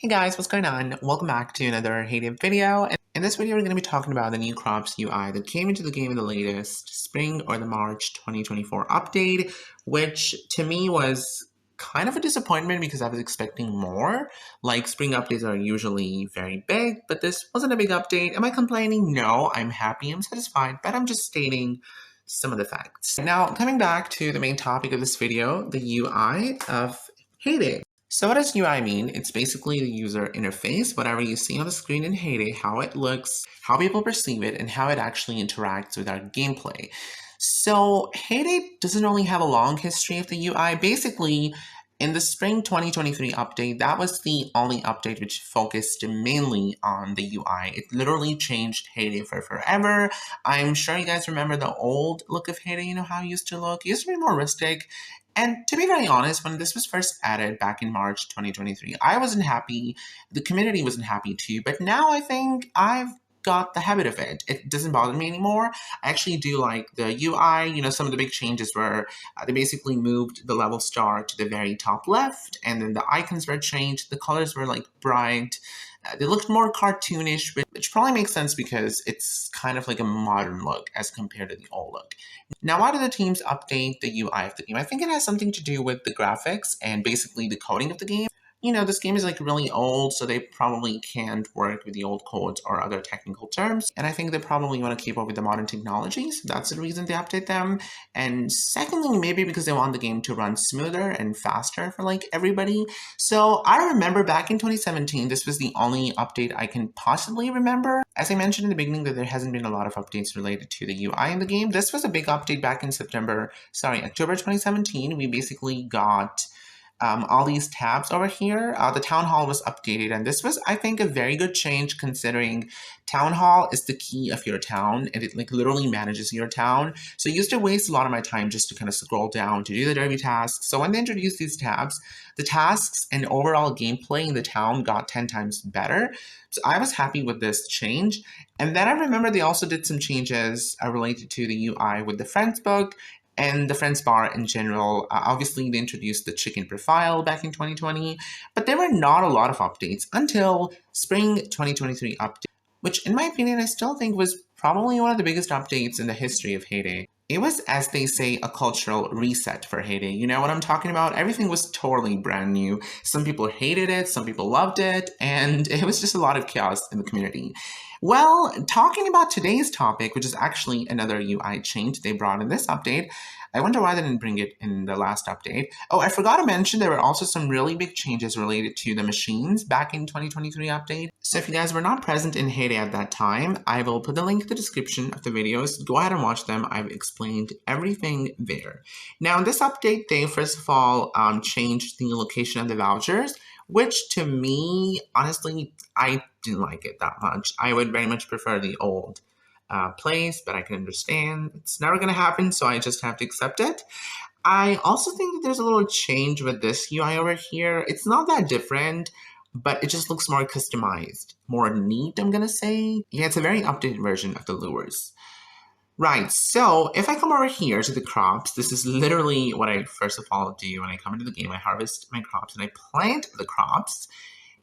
Hey guys, what's going on? Welcome back to another Hey Day video. And in this video, we're going to be talking about the new crops UI that came into the game in the latest spring or the March 2024 update, which to me was kind of a disappointment because I was expecting more. Like, spring updates are usually very big, but this wasn't a big update. Am I complaining? No, I'm happy, I'm satisfied, but I'm just stating some of the facts. Now, coming back to the main topic of this video, the UI of Hey Day. So what does UI mean? It's basically the user interface, whatever you see on the screen in Hey Day, how it looks, how people perceive it, and how it actually interacts with our gameplay. So Hey Day doesn't really have a long history of the UI. Basically, in the spring 2023 update, that was the only update which focused mainly on the UI. It literally changed Hey Day for forever. I'm sure you guys remember the old look of Hey Day, you know how it used to look? It used to be more rustic. And to be very honest, when this was first added back in March 2023, I wasn't happy. The community wasn't happy too. But now I think I've got the habit of it. It doesn't bother me anymore. I actually do like the UI. You know, some of the big changes were they basically moved the level star to the very top left, and then the icons were changed. The colors were like bright. They looked more cartoonish, which probably makes sense because it's kind of like a modern look as compared to the old look. Now, why do the teams update the UI of the game? I think it has something to do with the graphics and basically the coding of the game. You know, this game is like really old, so they probably can't work with the old codes or other technical terms. And I think they probably want to keep up with the modern technologies. So that's the reason they update them. And secondly, maybe because they want the game to run smoother and faster for like everybody. So I remember back in 2017, this was the only update I can possibly remember. As I mentioned in the beginning that there hasn't been a lot of updates related to the UI in the game. This was a big update back in October 2017. We basically got all these tabs over here. The Town Hall was updated, and this was, I think, a very good change considering Town Hall is the key of your town, and it like literally manages your town. So I used to waste a lot of my time just to kind of scroll down to do the derby tasks. So when they introduced these tabs, the tasks and overall gameplay in the town got 10 times better. So I was happy with this change. And then I remember they also did some changes related to the UI with the Friends book and the Friends bar in general. Obviously, they introduced the chicken profile back in 2020, but there were not a lot of updates until spring 2023 update, which in my opinion, I still think was probably one of the biggest updates in the history of Hey Day. It was, as they say, a cultural reset for Hey Day. You know what I'm talking about? Everything was totally brand new. Some people hated it, some people loved it, and it was just a lot of chaos in the community. Well, talking about today's topic, which is actually another UI change they brought in this update, I wonder why they didn't bring it in the last update. Oh, I forgot to mention there were also some really big changes related to the machines back in 2023 update. So if you guys were not present in Hey Day at that time, I will put the link in the description of the videos. Go ahead and watch them. I've explained everything there. Now, in this update, they first of all changed the location of the vouchers, which to me, honestly, I didn't like it that much. I would very much prefer the old place, but I can understand it's never going to happen, so I just have to accept it. I also think that there's a little change with this UI over here. It's not that different, but it just looks more customized, more neat, I'm going to say. Yeah, it's a very updated version of the lures. Right, so if I come over here to the crops, this is literally what I first of all do when I come into the game. I harvest my crops and I plant the crops.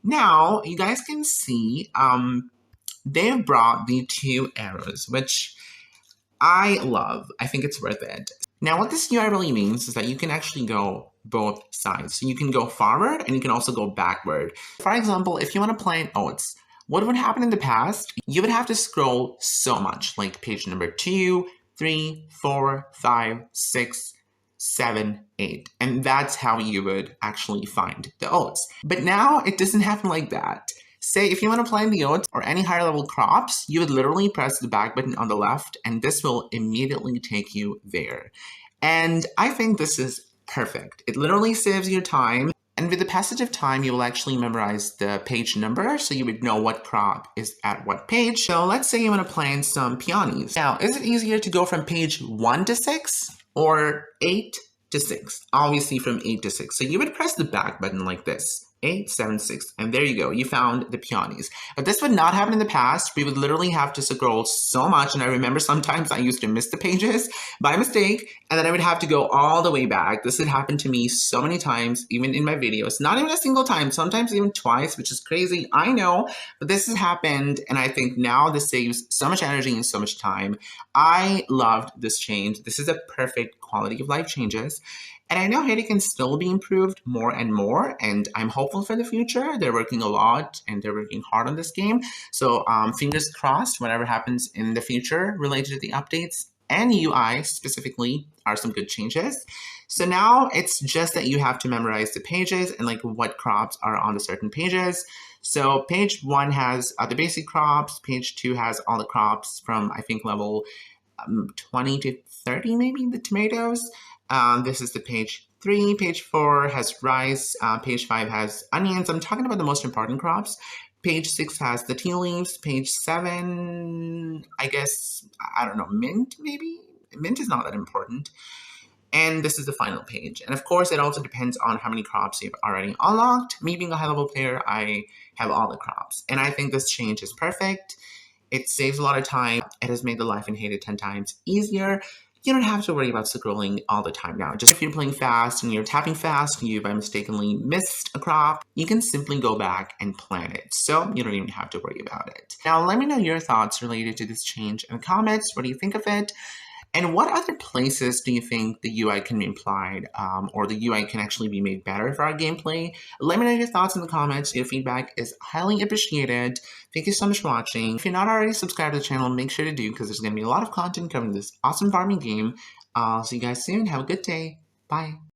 Now, you guys can see they've brought the 2 arrows, which I love. I think it's worth it. Now, what this UI really means is that you can actually go both sides. So you can go forward and you can also go backward. For example, if you want to plant oats, what would happen in the past? You would have to scroll so much, like page number 2, 3, 4, 5, 6, 7, 8. And that's how you would actually find the oats. But now it doesn't happen like that. Say if you want to plant the oats or any higher level crops, you would literally press the back button on the left and this will immediately take you there. And I think this is perfect. It literally saves your time. And with the passage of time, you will actually memorize the page number, so you would know what crop is at what page. So let's say you want to plant some peonies. Now, is it easier to go from page 1 to 6 or 8 to 6? Obviously from 8 to 6. So you would press the back button like this. 876, and there you go, you found the peonies. But this would not happen in the past. We would literally have to scroll so much, and I remember sometimes I used to miss the pages by mistake, and then I would have to go all the way back. This had happened to me so many times, even in my videos. Not even a single time, sometimes even twice, which is crazy, I know, but this has happened, and I think now this saves so much energy and so much time. I loved this change. This is a perfect quality of life changes. And I know Haiti can still be improved more and more, and I'm hopeful for the future. They're working a lot, and they're working hard on this game. So fingers crossed, whatever happens in the future related to the updates and UI specifically are some good changes. So now it's just that you have to memorize the pages and like what crops are on the certain pages. So page 1 has the basic crops. Page 2 has all the crops from, I think, level 20 to 30, maybe, the tomatoes. This is the page 3. Page 4 has rice. Page 5 has onions. I'm talking about the most important crops. Page 6 has the tea leaves. Page 7, I guess, I don't know, mint, maybe? Mint is not that important. And this is the final page. And of course, it also depends on how many crops you've already unlocked. Me being a high-level player, I have all the crops. And I think this change is perfect. It saves a lot of time. It has made the life in Hades 10 times easier. You don't have to worry about scrolling all the time now. Just if you're playing fast and you're tapping fast and you by mistakenly missed a crop, you can simply go back and plant it. So you don't even have to worry about it. Now, let me know your thoughts related to this change in the comments. What do you think of it? And what other places do you think the UI can be applied, or the UI can actually be made better for our gameplay? Let me know your thoughts in the comments. Your feedback is highly appreciated. Thank you so much for watching. If you're not already subscribed to the channel, make sure to do, because there's going to be a lot of content covering this awesome farming game. I'll see you guys soon. Have a good day. Bye.